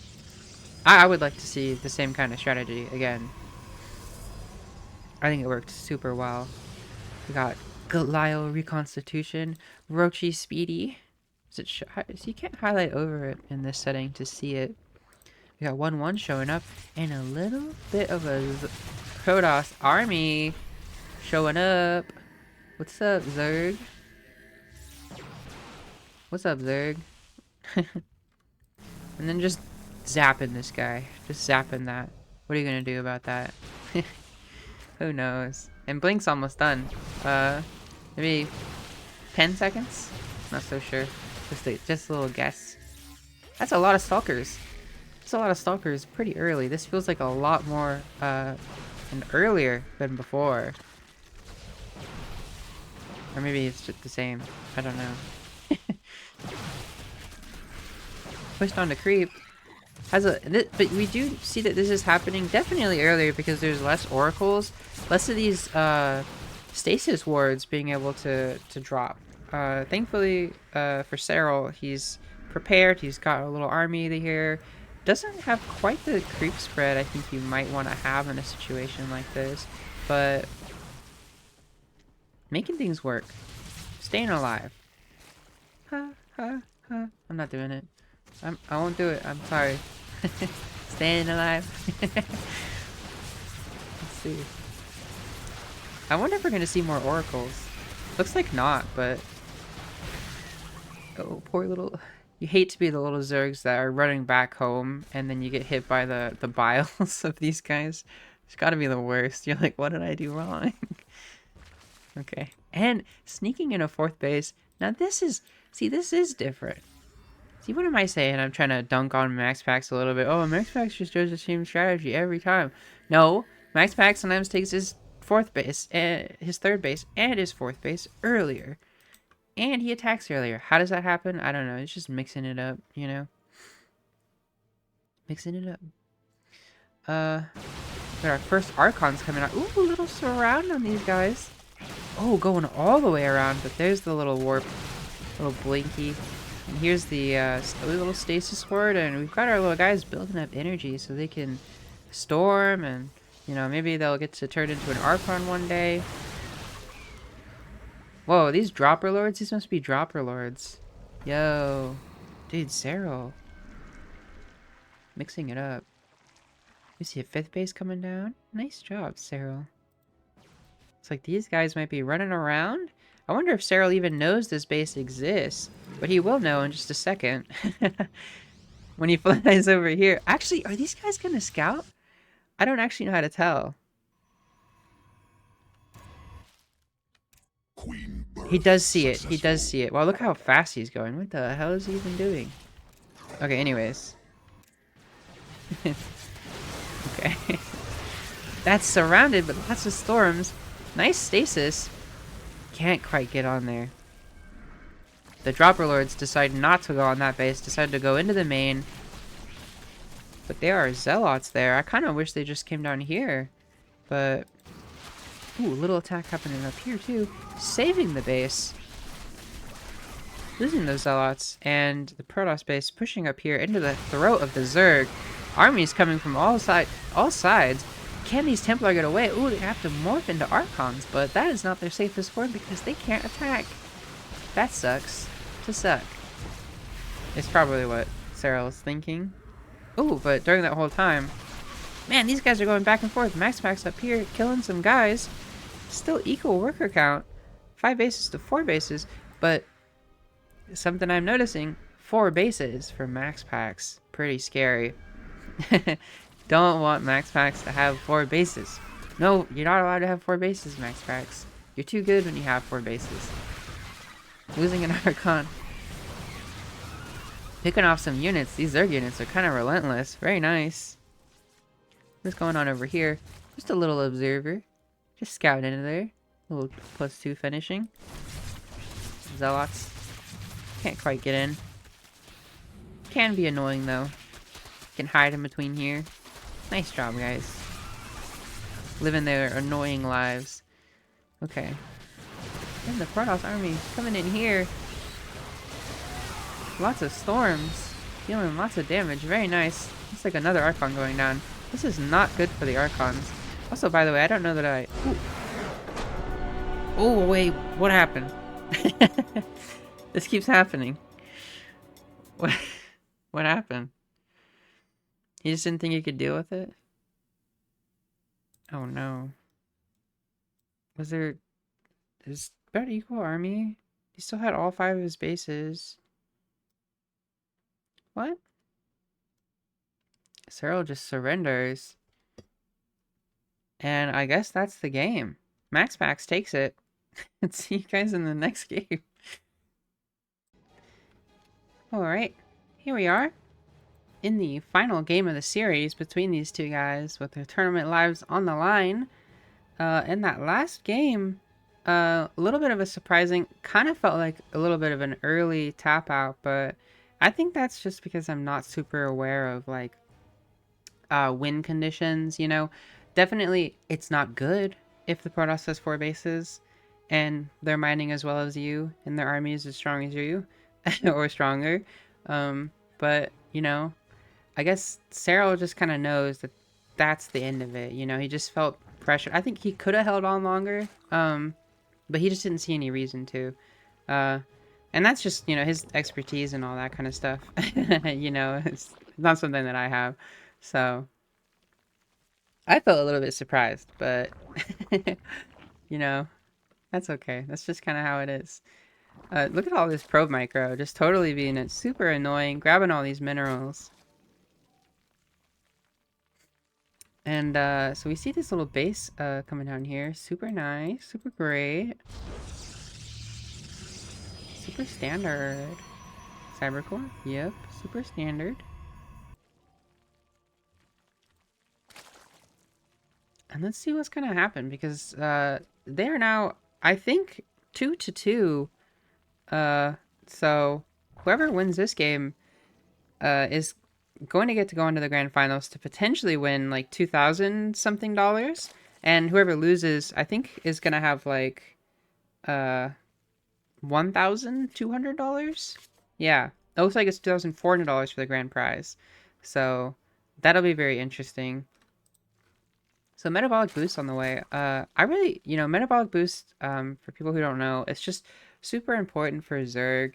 I would like to see the same kind of strategy again. I think it worked super well. We got Galile Reconstitution, Rochi Speedy. So you can't highlight over it in this setting to see it. We got 1-1 showing up, and a little bit of a Protoss army showing up. What's up, Zerg? What's up, Zerg? And then just zapping this guy. Just zapping that. What are you gonna do about that? Who knows? And Blink's almost done. Maybe 10 seconds? Not so sure. Just a little guess. That's a lot of Stalkers. That's a lot of Stalkers pretty early. This feels like a lot more, and earlier than before. Or maybe it's just the same. I don't know. Pushed on to creep. But we do see that this is happening definitely earlier because there's less oracles, less of these stasis wards being able to drop. Thankfully for Serral, he's prepared. He's got a little army here. Doesn't have quite the creep spread I think you might want to have in a situation like this, but making things work, staying alive. Ha ha ha! I'm not doing it. I won't do it. I'm sorry. Staying alive. Let's see. I wonder if we're gonna see more oracles. Looks like not, but oh, poor little. You hate to be the little Zergs that are running back home, and then you get hit by the biles of these guys. It's gotta be the worst. You're like, what did I do wrong? Okay, and sneaking in a 4th base. Now this is different. See, what am I saying? I'm trying to dunk on MaxPax a little bit. Oh, MaxPax just does the same strategy every time. No, MaxPax sometimes takes his 4th base, and his 3rd base, and his 4th base earlier. And he attacks earlier. How does that happen? I don't know. It's just mixing it up, you know? Mixing it up. Got our first Archons coming out. Ooh, a little surround on these guys. Oh, going all the way around, but there's the little warp. Little blinky. And here's the little stasis ward, and we've got our little guys building up energy so they can storm, and you know, maybe they'll get to turn into an Archon one day. Whoa, these dropper lords? These must be dropper lords. Yo, dude, Serral. Mixing it up. We see a 5th base coming down. Nice job, Serral. Looks like these guys might be running around. I wonder if Serral even knows this base exists, but he will know in just a second. When he flies over here. Actually, are these guys gonna scout? I don't actually know how to tell. He does see it. He does see it. Wow, look how fast he's going. What the hell is he even doing? Okay, anyways. Okay. That's surrounded, but lots of storms. Nice stasis. Can't quite get on there. The dropper lords decide not to go on that base, decide to go into the main. But there are zealots there. I kind of wish they just came down here. But ooh, little attack happening up here too. Saving the base. Losing those zealots. And the Protoss base pushing up here into the throat of the Zerg. Armies coming from all sides. Can these Templar get away? Ooh, they have to morph into Archons, but that is not their safest form because they can't attack. That sucks. To suck. It's probably what Serral is thinking. Ooh, but during that whole time, man, these guys are going back and forth. MaxPax up here, killing some guys. Still equal worker count. 5 bases to 4 bases. But something I'm noticing, 4 bases for max packs. Pretty scary. Don't want max packs to have 4 bases. No, you're not allowed to have 4 bases, max packs. You're too good when you have 4 bases. Losing an Archon. Picking off some units. These Zerg units are kind of relentless. Very nice. What's going on over here? Just a little observer. Just scouting into there. A little +2 finishing. Zealots. Can't quite get in. Can be annoying though. Can hide in between here. Nice job, guys. Living their annoying lives. Okay. And the Protoss army coming in here. Lots of storms. Dealing lots of damage. Very nice. Looks like another Archon going down. This is not good for the Archons. Also, by the way, I don't know that I... Ooh. Oh, wait. What happened? This keeps happening. What happened? He just didn't think he could deal with it? Oh, no. Was there... Is about equal army? He still had all 5 of his bases. What? Serral just surrenders. And I guess that's the game. Max Pax takes it. And see you guys in the next game. Alright, here we are. In the final game of the series between these two guys with their tournament lives on the line. In that last game, a little bit of a surprising, kind of felt like a little bit of an early tap out, but I think that's just because I'm not super aware of like win conditions, you know. Definitely it's not good if the Protoss has 4 bases and they're mining as well as you and their army is as strong as you or stronger. But you know, I guess Serral just kind of knows that that's the end of it. You know, he just felt pressure. I think he could have held on longer, but he just didn't see any reason to. And that's just, you know, his expertise and all that kind of stuff. You know, it's not something that I have. So I felt a little bit surprised, but you know, that's okay. That's just kind of how it is. Look at all this probe micro, just totally being it super annoying, grabbing all these minerals. And so we see this little base coming down here. Super nice, super great. Super standard. Cybercore? Yep, super standard. And let's see what's gonna happen because they are now, I think, 2-2. So whoever wins this game is going to get to go into the grand finals to potentially win like $2,000 something dollars, and whoever loses, I think, is gonna have like $1,200. Yeah, it looks like it's $2,400 for the grand prize. So that'll be very interesting. So metabolic boost on the way. I really, you know, metabolic boost, for people who don't know, it's just super important for Zerg.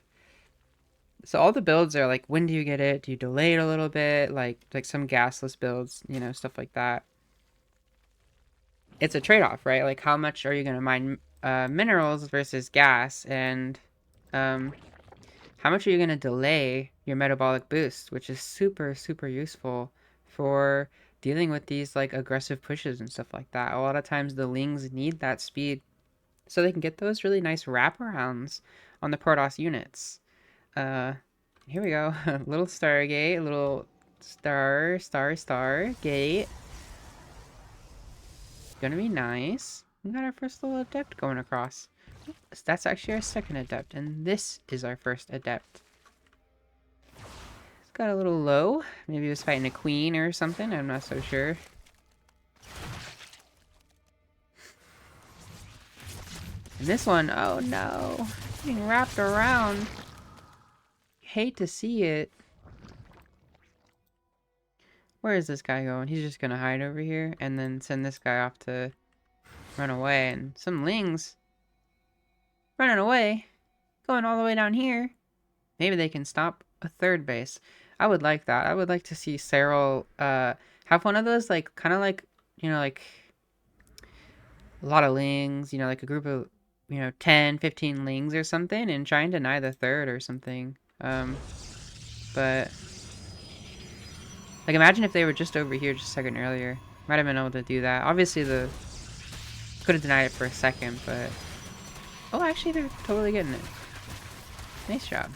So all the builds are like, when do you get it? Do you delay it a little bit? Like some gasless builds, you know, stuff like that. It's a trade-off, right? Like how much are you going to mine minerals versus gas, and how much are you going to delay your metabolic boost, which is super, super useful for dealing with these like aggressive pushes and stuff like that. A lot of times the Lings need that speed so they can get those really nice wraparounds on the Protoss units. Here we go. Little Stargate, little Stargate. Gonna be nice. We got our first little adept going across. That's actually our second adept, and this is our first adept. It's got a little low. Maybe he was fighting a queen or something. I'm not so sure. And this one, oh no, getting wrapped around. Hate to see it. Where is this guy going? He's just gonna hide over here and then send this guy off to run away. And some Lings running away, going all the way down here. Maybe they can stop a third base. I would like that. I would like to see Serral have one of those, like, kind of like, you know, like a lot of Lings, you know, like a group of you know, 10, 15 lings or something and try and deny the third or something. But like, imagine if they were just over here just a second earlier. Might have been able to do that. Obviously, the could have denied it for a second, but oh, actually, they're totally getting it. Nice job.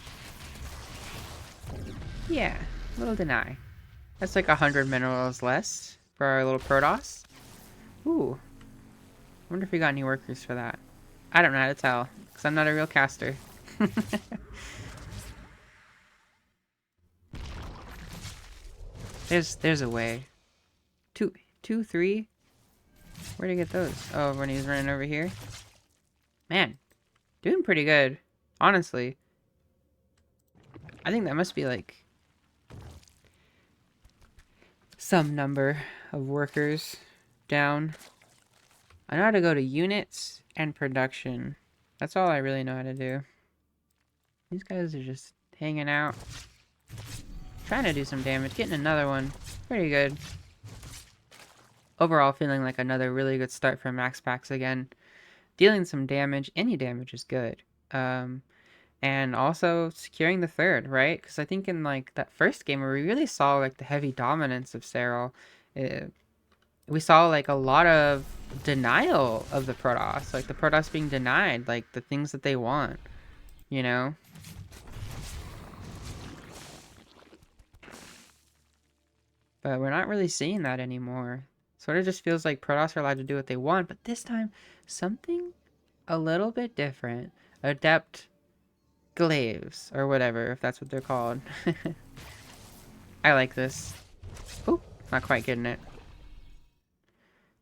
Yeah, little deny. That's like 100 minerals less for our little Protoss. Ooh, wonder if we got any workers for that. I don't know how to tell, because I'm not a real caster. There's a way. Two, three? Where'd he get those? Oh, when he was running over here? Man, doing pretty good, honestly. I think that must be like some number of workers down. I know how to go to units and production. That's all I really know how to do. These guys are just hanging out. Trying to do some damage. Getting another one. Pretty good. Overall, feeling like another really good start for Max Packs again. Dealing some damage. Any damage is good. And also securing the third, right? Because I think in like that first game where we really saw like the heavy dominance of Serral, we saw like a lot of denial of the Protoss, like the Protoss being denied like the things that they want, you know? But we're not really seeing that anymore. Sort of just feels like Protoss are allowed to do what they want, but this time something a little bit different. Adept glaives or whatever, if that's what they're called. I like this. Oop, not quite getting it.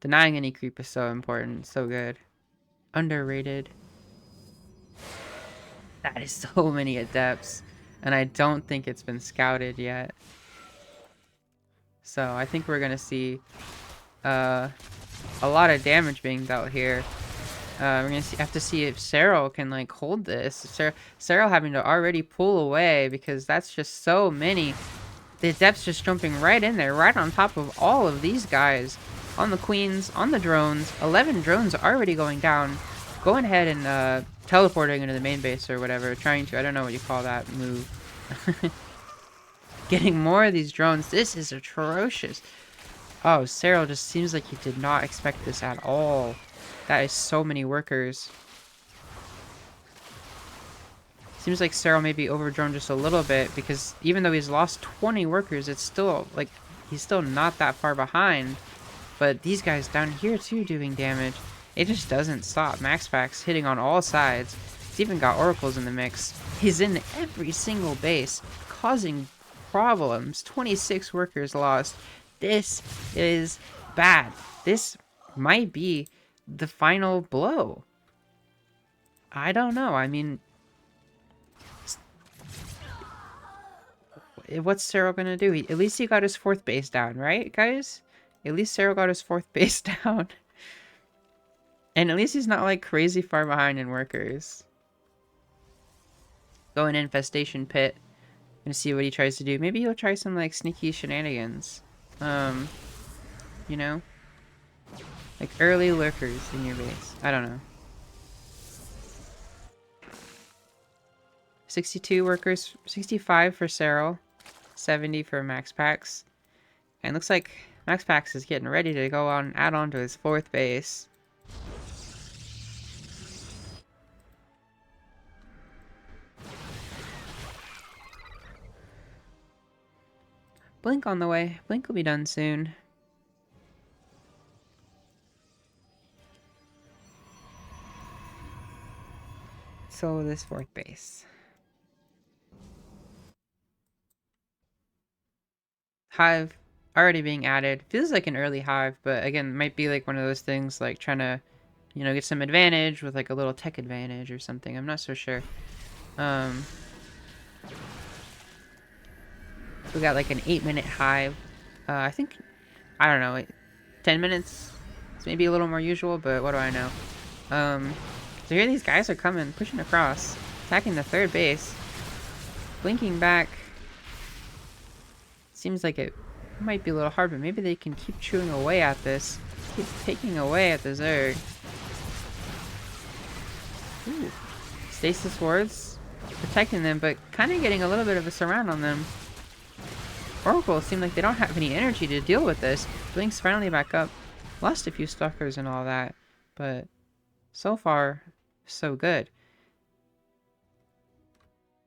Denying any creep is so important, so good. Underrated. That is so many adepts, and I don't think it's been scouted yet. So I think we're gonna see a lot of damage being dealt here. We're gonna have to see if Serral can like hold this. Serral having to already pull away because that's just so many. The adepts just jumping right in there, right on top of all of these guys. On the queens, on the drones. 11 drones already going down. Going ahead and teleporting into the main base or whatever. Trying to, I don't know what you call that move. Getting more of these drones. This is atrocious. Oh, Serral just seems like he did not expect this at all. That is so many workers. Seems like Serral may be overdrone just a little bit because even though he's lost 20 workers, it's still, like, he's still not that far behind. But these guys down here too doing damage. It just doesn't stop. Max Packs hitting on all sides. He's even got oracles in the mix. He's in every single base, causing problems. 26 workers lost. This is bad. This might be the final blow. I don't know. I mean, what's Serral gonna do? At least he got his 4th base down, right, guys? At least Serral got his 4th base down. And at least he's not, like, crazy far behind in workers. Go in Infestation Pit and see what he tries to do. Maybe he'll try some, like, sneaky shenanigans. You know? Like, early lurkers in your base. I don't know. 62 workers. 65 for Serral. 70 for Max Packs. And looks like Max Packs is getting ready to go on, add on to his 4th base. Blink on the way. Blink will be done soon. So this 4th base. Hive already being added. Feels like an early hive, but again, might be like one of those things like trying to, you know, get some advantage with like a little tech advantage or something. I'm not so sure. We got like an 8-minute hive. I think, I don't know, 10 minutes. It's maybe a little more usual, but what do I know? So here these guys are coming, pushing across, attacking the 3rd base, blinking back. Seems like it might be a little hard, but maybe they can keep chewing away at this, keep taking away at the Zerg. Ooh. Stasis wards protecting them, but kind of getting a little bit of a surround on them. Oracle seem like they don't have any energy to deal with this. Blink's finally back up. Lost a few stalkers and all that, but so far, so good.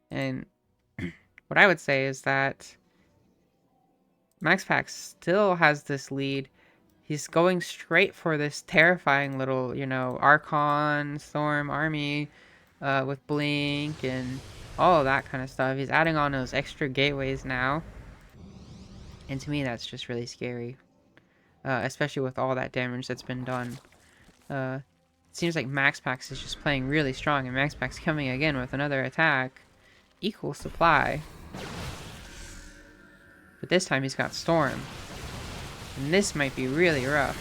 And what I would say is that MaxPax still has this lead. He's going straight for this terrifying little, you know, Archon, Storm army with Blink and all of that kind of stuff. He's adding on those extra gateways now. And to me, that's just really scary. Especially with all that damage that's been done. It seems like MaxPax is just playing really strong, and MaxPax coming again with another attack. Equal supply. But this time he's got Storm. And this might be really rough.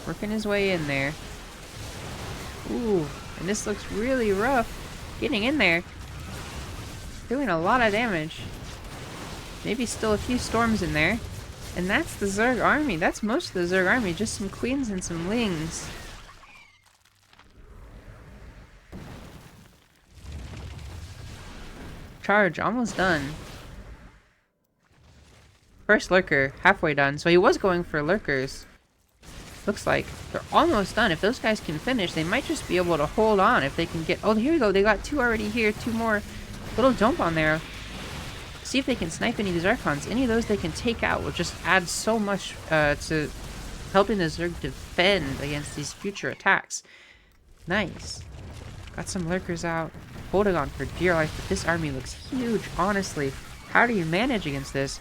Working his way in there. Ooh, and this looks really rough. Getting in there. Doing a lot of damage. Maybe still a few storms in there. And that's the Zerg army. That's most of the Zerg army. Just some queens and some lings. Charge, almost done. First lurker, halfway done. So he was going for lurkers. Looks like they're almost done. If those guys can finish, they might just be able to hold on. If they can get... Oh, here we go. They got two already here. Two more. Little jump on there. See if they can snipe any of these Archons. Any of those they can take out will just add so much to helping the Zerg defend against these future attacks. Nice. Got some lurkers out. Holding on for dear life, but this army looks huge, honestly. How do you manage against this?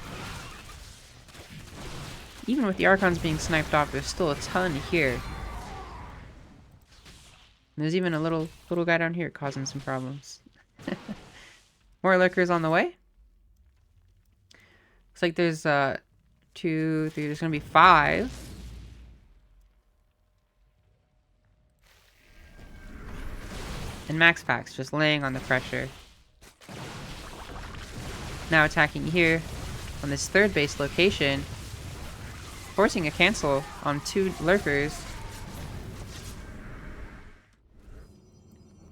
Even with the Archons being sniped off, there's still a ton here. And there's even a little guy down here causing some problems. More lurkers on the way. Looks like there's 2, 3, there's gonna be 5. And MaxPax just laying on the pressure. Now attacking here on this third base location. Forcing a cancel on 2 lurkers.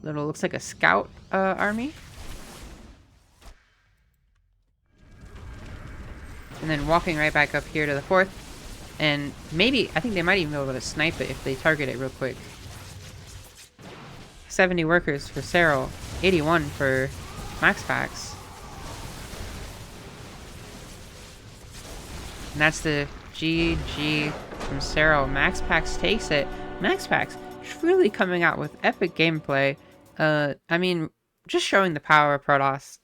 Little looks like a scout army. And then walking right back up here to the 4th. And maybe, I think they might even be able to snipe it if they target it real quick. 70 workers for Serral, 81 for MaxPax. And that's the GG from Serral. MaxPax takes it. MaxPax truly coming out with epic gameplay. I mean, just showing the power of Protoss.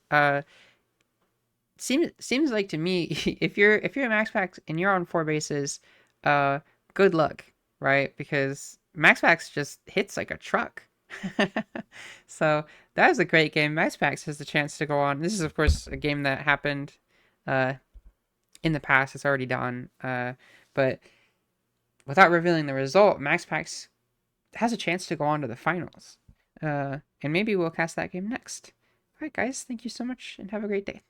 Seems like to me, if you're a MaxPax and you're on 4 bases, good luck, right? Because MaxPax just hits like a truck. So that was a great game. MaxPax has the chance to go on. This is of course a game that happened in the past. It's already done. But without revealing the result, MaxPax has a chance to go on to the finals. And maybe we'll cast that game next. Alright guys, thank you so much and have a great day.